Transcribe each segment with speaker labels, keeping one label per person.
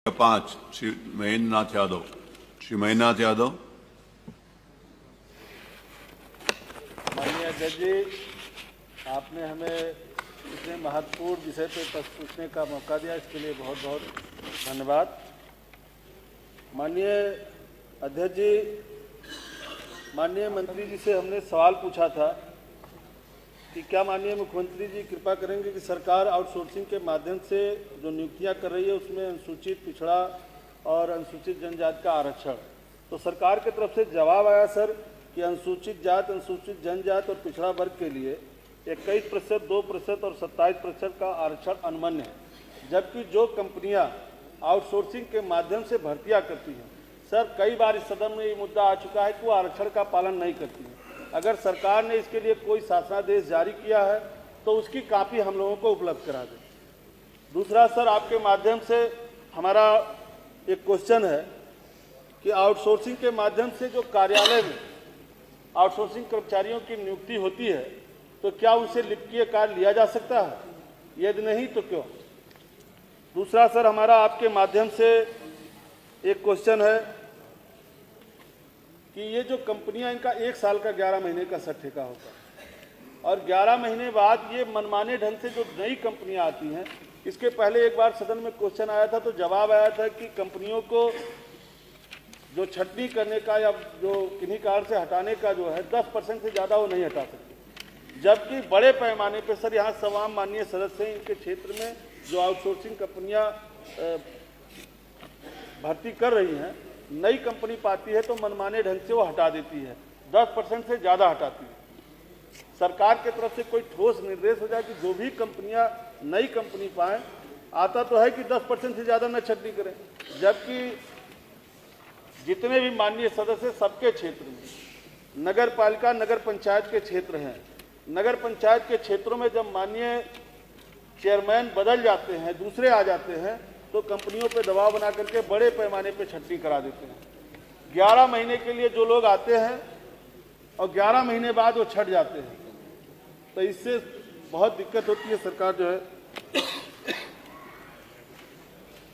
Speaker 1: 5 श्री महेंद्र नाथ यादव। श्री महेंद्र नाथ यादव।
Speaker 2: माननीय अध्यक्ष जी, आपने हमें इतने महत्वपूर्ण विषय पर पूछने का मौका दिया, इसके लिए बहुत बहुत धन्यवाद। माननीय अध्यक्ष जी, माननीय मंत्री जी से हमने सवाल पूछा था कि क्या माननीय मुख्यमंत्री जी कृपा करेंगे कि सरकार आउटसोर्सिंग के माध्यम से जो नियुक्तियां कर रही है उसमें अनुसूचित, पिछड़ा और अनुसूचित जनजाति का आरक्षण। तो सरकार की तरफ से जवाब आया सर कि अनुसूचित जाति, अनुसूचित जनजाति और पिछड़ा वर्ग के लिए 21%, 2% और 27% का आरक्षण अनुमन्य है, जबकि जो कंपनियां आउटसोर्सिंग के माध्यम से भर्तियां करती हैं, सर कई बार इस सदन में ये मुद्दा आ चुका है कि वो आरक्षण का पालन नहीं करती है। अगर सरकार ने इसके लिए कोई शासनादेश जारी किया है तो उसकी कॉपी हम लोगों को उपलब्ध करा दें। दूसरा सर, आपके माध्यम से हमारा एक क्वेश्चन है कि आउटसोर्सिंग के माध्यम से जो कार्यालय में आउटसोर्सिंग कर्मचारियों की नियुक्ति होती है तो क्या उनसे लिपिकीय कार्य लिया जा सकता है? यदि नहीं तो क्यों? दूसरा सर, हमारा आपके माध्यम से एक क्वेश्चन है कि ये जो कंपनियां, इनका 1 साल का 11 महीने का ठेका होता है और 11 महीने बाद ये मनमाने ढंग से जो नई कंपनियां आती हैं, इसके पहले एक बार सदन में क्वेश्चन आया था तो जवाब आया था कि कंपनियों को जो छटनी करने का या जो किन्हीं कारण से हटाने का जो है 10% से ज़्यादा वो नहीं हटा सकते, जबकि बड़े पैमाने पर सर यहाँ तमाम माननीय सदस्य हैं, इनके क्षेत्र में जो आउटसोर्सिंग कंपनियाँ भर्ती कर रही हैं, नई कंपनी पाती है तो मनमाने ढंग से वो हटा देती है, 10% से ज़्यादा हटाती है। सरकार की तरफ से कोई ठोस निर्देश हो जाए कि जो भी कंपनियां नई कंपनी पाएं, आता तो है कि 10% से ज़्यादा न छटनी करें, जबकि जितने भी माननीय सदस्य सबके क्षेत्र में नगर पालिका, नगर पंचायत के क्षेत्र हैं, नगर पंचायत के क्षेत्रों में जब माननीय चेयरमैन बदल जाते हैं, दूसरे आ जाते हैं, तो कंपनियों पे दबाव बना करके बड़े पैमाने पे छटनी करा देते हैं। 11 महीने के लिए जो लोग आते हैं और 11 महीने बाद वो छट जाते हैं, तो इससे बहुत दिक्कत होती है। सरकार जो है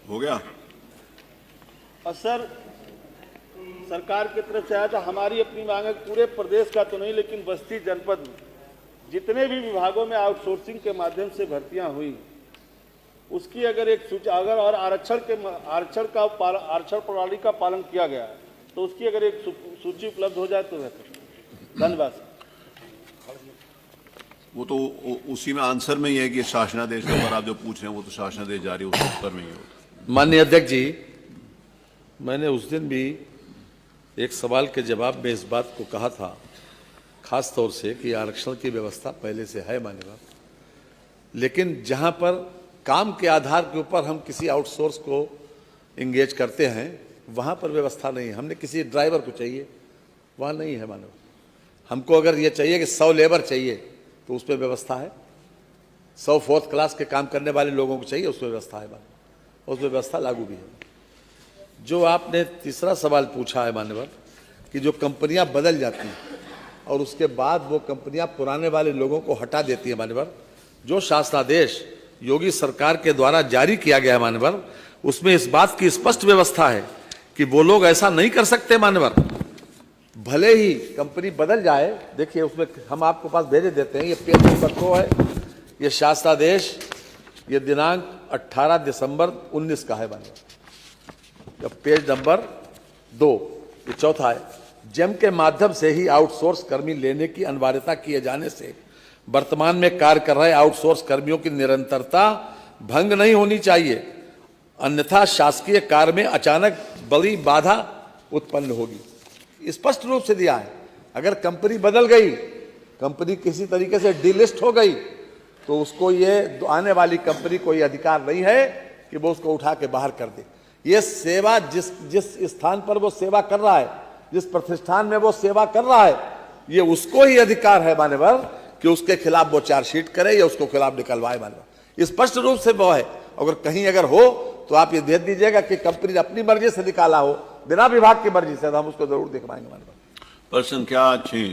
Speaker 1: हो गया।
Speaker 2: और सर, सरकार की तरफ से आया था, हमारी अपनी मांग है, पूरे प्रदेश का तो नहीं लेकिन बस्ती जनपद में जितने भी विभागों में आउटसोर्सिंग के माध्यम से भर्तियां हुई, उसकी अगर एक सूची, अगर और आरक्षण प्रणाली का पालन किया गया है तो उसकी अगर एक सूची उपलब्ध हो जाए तो बेहतर। धन्यवाद।
Speaker 1: वो तो उसी में आंसर में ही है कि शासनादेश के ऊपर आप जो पूछ रहे हैं वो तो शासनादेश जारी उस उत्तर में ही होगा।
Speaker 3: माननीय अध्यक्ष जी, मैंने उस दिन भी एक सवाल के जवाब में इस बात को कहा था, खास तौर से कि आरक्षण की व्यवस्था पहले से है मान्यवर, लेकिन जहां पर काम के आधार के ऊपर हम किसी आउटसोर्स को इंगेज करते हैं वहाँ पर व्यवस्था नहीं है। हमने किसी ड्राइवर को चाहिए, वहाँ नहीं है मानो। हमको अगर ये चाहिए कि 100 लेबर चाहिए तो उस पर व्यवस्था है, 100 4th क्लास के काम करने वाले लोगों को चाहिए, उस पर व्यवस्था है मानो, उस पर व्यवस्था लागू भी है। जो आपने तीसरा सवाल पूछा है मान्यवर कि जो कंपनियाँ बदल जाती हैं और उसके बाद वो कंपनियाँ पुराने वाले लोगों को हटा देती हैं मान्यवर, जो शासनादेश योगी सरकार के द्वारा जारी किया गया है मान्यवर, उसमें इस बात की स्पष्ट व्यवस्था है कि वो लोग ऐसा नहीं कर सकते मान्यवर। भले ही कंपनी बदल जाए, देखिए उसमें हम आपको पास भेजे देते हैं, ये पेज नंबर 2 है, ये शासनादेश, ये दिनांक 18 दिसंबर 19 का है मान्यवर। पेज नंबर 2, ये चौथा है। जेम के माध्यम से ही आउटसोर्स कर्मी लेने की अनिवार्यता किए जाने से वर्तमान में कार्य कर रहे आउटसोर्स कर्मियों की निरंतरता भंग नहीं होनी चाहिए, अन्यथा शासकीय कार्य में अचानक बड़ी बाधा उत्पन्न होगी। स्पष्ट रूप से दिया है, अगर कंपनी बदल गई, कंपनी किसी तरीके से डिलिस्ट हो गई, तो उसको ये आने वाली कंपनी को ये अधिकार नहीं है कि वो उसको उठा के बाहर कर दे। ये सेवा जिस स्थान पर वो सेवा कर रहा है, जिस प्रतिष्ठान में वो सेवा कर रहा है, ये उसको ही अधिकार है मान्यवर कि उसके खिलाफ वो चार्जशीट करे या उसको खिलाफ निकलवाए मान्यवर। स्पष्ट रूप से वो है। अगर कहीं अगर हो तो आप ये दे दीजिएगा कि कंपनी ने अपनी मर्जी से निकाला हो, बिना विभाग की मर्जी से, तो हम उसको जरूर दिखवाएंगे मान्यवर।
Speaker 1: प्रश्न क्या